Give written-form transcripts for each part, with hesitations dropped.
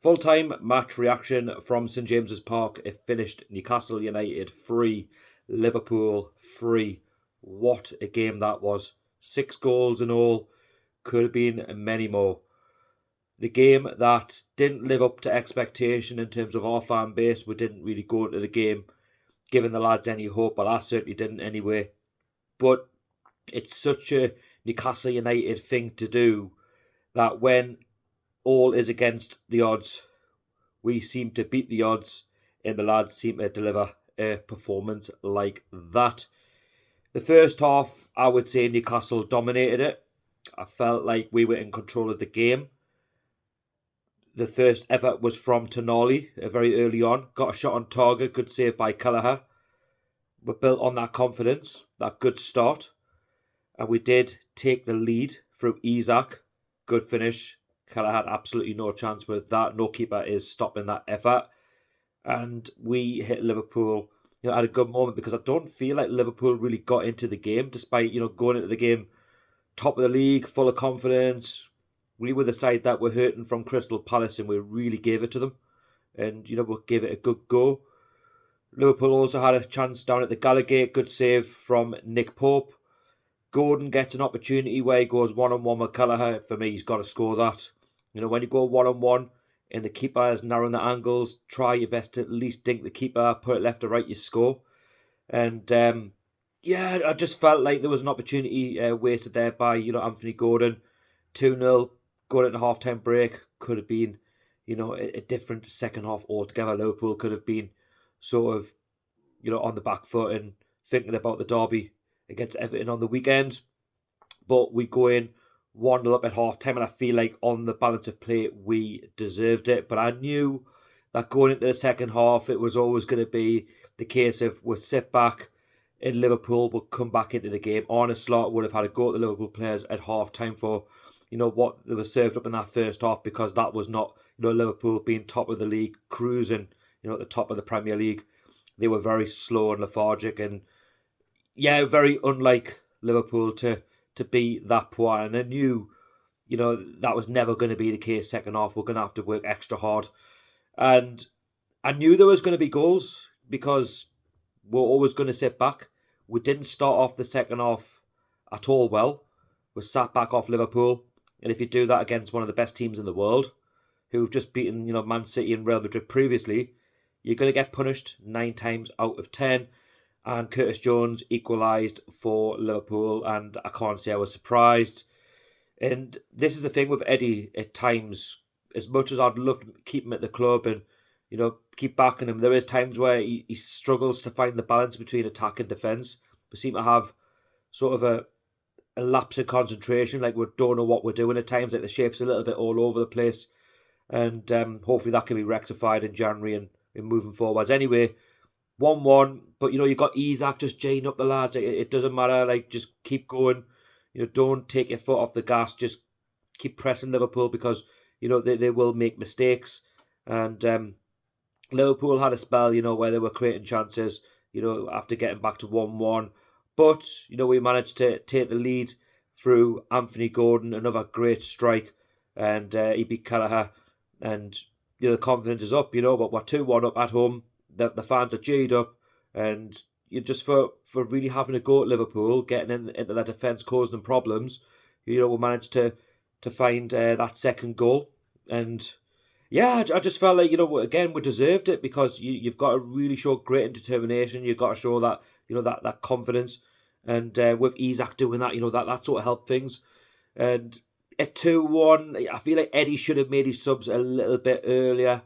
Full-time match reaction from St James's Park. It finished Newcastle United 3, Liverpool 3. What a game that was. 6 goals in all. Could have been many more. The game that didn't live up to expectation in terms of our fan base. We didn't really go into the game giving the lads any hope. Well, I certainly didn't anyway. But it's such a Newcastle United thing to do that when all is against the odds, we seem to beat the odds, and the lads seem to deliver a performance like that. The first half, I would say Newcastle dominated it. I felt like we were in control of the game. The first effort was from Tonali very early on. Got a shot on target, good save by Kelleher. We built on that confidence, that good start. And we did take the lead through Isak. Good finish. Kelleher had absolutely no chance with that. No keeper is stopping that effort. And we hit Liverpool at a good moment, because I don't feel like Liverpool really got into the game, despite going into the game top of the league, full of confidence. We were the side that were hurting from Crystal Palace, and we really gave it to them. And, we gave it a good go. Liverpool also had a chance down at the Gallagher. Good save from Nick Pope. Gordon gets an opportunity where he goes one-on-one with Kelleher. For me, he's got to score that. When you go one-on-one and the keeper is narrowing the angles, try your best to at least dink the keeper, put it left or right, you score. And, I just felt like there was an opportunity wasted there by, Anthony Gordon. 2-0, going into half-time break. Could have been, a different second half altogether. Liverpool could have been sort of, on the back foot and thinking about the derby against Everton on the weekend. But we go in 1-0 up at half-time, and I feel like on the balance of play, we deserved it. But I knew that going into the second half, it was always going to be the case of we'd sit back and Liverpool would come back into the game. Arne Slot would have had a go at the Liverpool players at half-time for, what they were served up in that first half, because that was not, Liverpool being top of the league, cruising, at the top of the Premier League. They were very slow and lethargic, and very unlike Liverpool to be that poor. And I knew, that was never going to be the case second half. We're going to have to work extra hard. And I knew there was going to be goals, because we're always going to sit back. We didn't start off the second half at all well. We sat back off Liverpool. And if you do that against one of the best teams in the world, who've just beaten, Man City and Real Madrid previously, you're going to get punished 9 times out of 10. And Curtis Jones equalised for Liverpool, and I can't say I was surprised. And this is the thing with Eddie at times. As much as I'd love to keep him at the club and, keep backing him, there is times where he struggles to find the balance between attack and defence. We seem to have sort of a lapse in concentration, like we don't know what we're doing at times, like the shape's a little bit all over the place. And hopefully that can be rectified in January and moving forwards. Anyway, 1-1, but you got Isak just jaying up the lads. It doesn't matter, like just keep going. Don't take your foot off the gas. Just keep pressing Liverpool, because they will make mistakes. And Liverpool had a spell, where they were creating chances, after getting back to 1-1. But we managed to take the lead through Anthony Gordon, another great strike, and he beat Kelleher. And the confidence is up, but we're 2-1 up at home. The fans are cheered up, and just for really having a go at Liverpool, getting into their defence, causing them problems, we managed to find that second goal. And I just felt like, again, we deserved it, because you've got to really show grit and determination. You've got to show that, that confidence. And with Isak doing that, that sort of helped things. And at 2-1, I feel like Eddie should have made his subs a little bit earlier.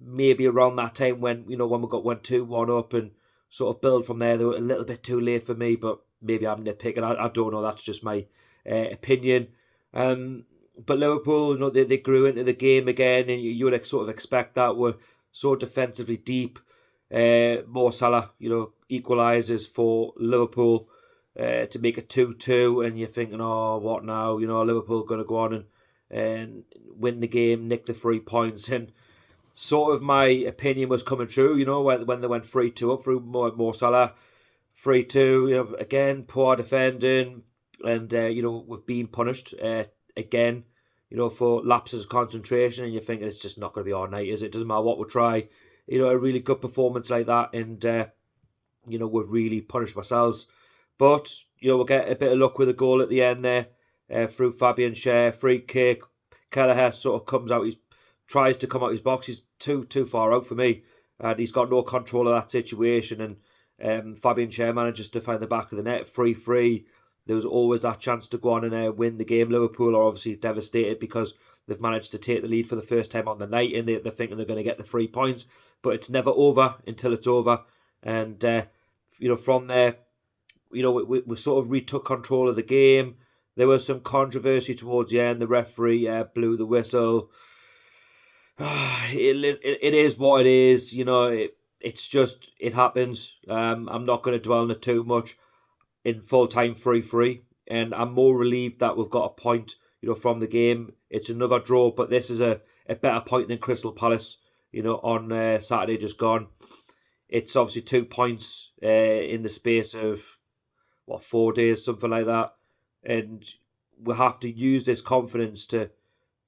Maybe around that time when we went 2-1 up, and sort of build from there. They were a little bit too late for me, but maybe I'm nitpicking. I don't know. That's just my opinion. But Liverpool, they grew into the game again, and you would sort of expect that. We're so defensively deep. Mo Salah, equalises for Liverpool to make it 2-2, and you're thinking, oh, what now? Liverpool going to go on and win the game, nick the 3 points, and sort of my opinion was coming true, when they went 3-2 up through Mo Salah. 3-2, again, poor defending, and, we've been punished again for lapses of concentration, and you're thinking it's just not going to be all night, is it? Doesn't matter what we try. A really good performance like that, and we've really punished ourselves. But we'll get a bit of luck with a goal at the end there through Fabian Schär, free kick. Kelleher sort of comes out, he tries to come out his box. He's too far out for me, and he's got no control of that situation. And Fabian Schär manages to find the back of the net, 3-3. There was always that chance to go on and win the game. Liverpool are obviously devastated because they've managed to take the lead for the first time on the night, and they're thinking they're going to get the 3 points. But it's never over until it's over. And, from there, we sort of retook control of the game. There was some controversy towards the end. The referee blew the whistle. It is what it is. It's just, it happens. I'm not going to dwell on it too much. In full time 3-3, and I'm more relieved that we've got a point, from the game. It's another draw, but this is a better point than Crystal Palace, on Saturday just gone. It's obviously 2 points in the space of 4 days, something like that, and we have to use this confidence to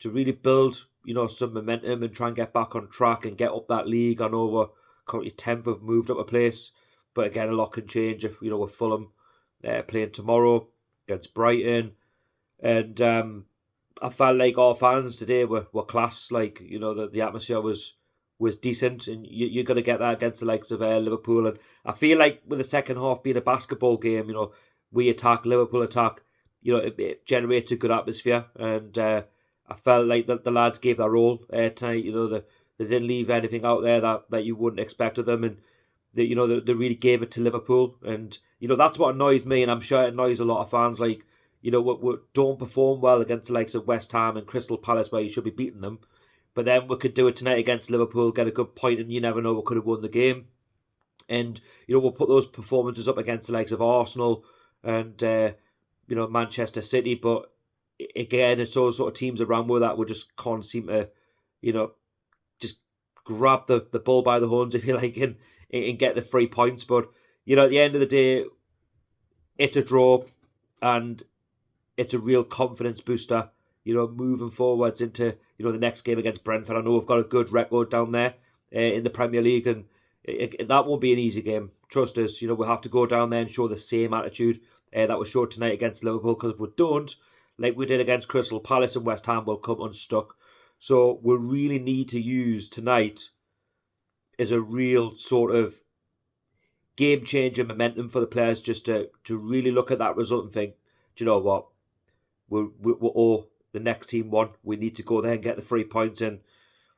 really build, some momentum and try and get back on track and get up that league. I know we're currently 10th, have moved up a place, but again, a lot can change if we're Fulham. Playing tomorrow against Brighton, and I felt like our fans today were class. Like the atmosphere was decent, and you're going to get that against the likes of Liverpool. And I feel like with the second half being a basketball game, we attack, Liverpool attack. It generates a good atmosphere, and I felt like the lads gave their all tonight. They didn't leave anything out there that you wouldn't expect of them, and they really gave it to Liverpool. And that's what annoys me, and I'm sure it annoys a lot of fans. Like, we don't perform well against the likes of West Ham and Crystal Palace, where you should be beating them, but then we could do it tonight against Liverpool, get a good point, and you never know, we could have won the game. And we'll put those performances up against the likes of Arsenal and Manchester City, but again, it's those sort of teams around with that we just can't seem to just grab the bull by the horns, if you like, and get the 3 points. But at the end of the day, it's a draw, and it's a real confidence booster, moving forwards into, the next game against Brentford. I know we've got a good record down there in the Premier League, and that won't be an easy game. Trust us, we'll have to go down there and show the same attitude that was showed tonight against Liverpool, because if we don't, like we did against Crystal Palace and West Ham, we'll come unstuck. So we really need to use tonight as a real sort of game-changing momentum for the players, just to really look at that result and think, do you know what, we owe the next team one. We need to go there and get the 3 points, and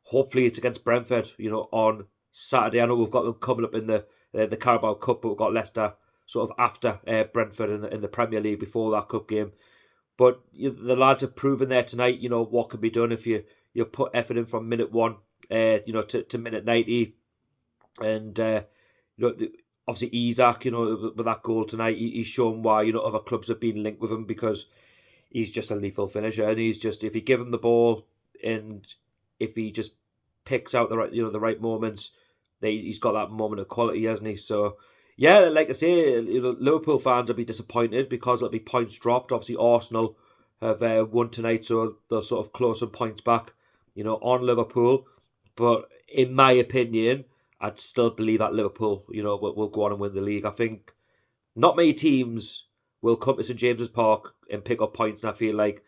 hopefully it's against Brentford, on Saturday. I know we've got them coming up in the Carabao Cup, but we've got Leicester sort of after Brentford in the Premier League before that cup game. But the lads have proven there tonight, what can be done if you put effort in from minute 1, to minute 90, and obviously Isak, with that goal tonight, he's shown why other clubs have been linked with him, because he's just a lethal finisher, and he's just, if you give him the ball and if he just picks out the right moments, he's got that moment of quality, hasn't he? So yeah, like I say, Liverpool fans will be disappointed because there'll be points dropped. Obviously Arsenal have won tonight, so they're sort of close some points back, on Liverpool. But in my opinion, I'd still believe that Liverpool, will go on and win the league. I think not many teams will come to St James's Park and pick up points, and I feel like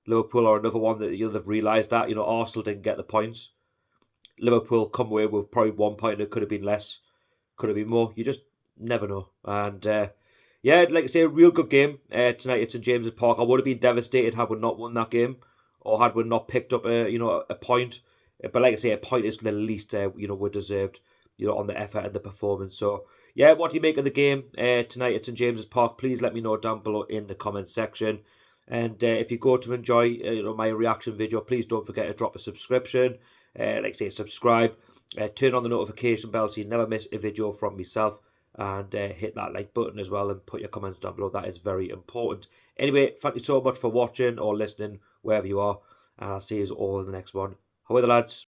Liverpool are another one that they've realised that. Arsenal didn't get the points. Liverpool come away with probably 1 point, and it could have been less, could have been more. You just never know. And like I say, a real good game tonight at St James's Park. I would have been devastated had we not won that game, or had we not picked up a point. But like I say, a point is the least we deserved, on the effort and the performance. So yeah, what do you make of the game tonight at St James's Park? Please let me know down below in the comments section. And if you go to enjoy my reaction video, please don't forget to drop a subscription. Like I say, subscribe, turn on the notification bell so you never miss a video from myself, and hit that like button as well, and put your comments down below. That is very important. Anyway, thank you so much for watching or listening wherever you are, and I'll see you all in the next one. How are the lads?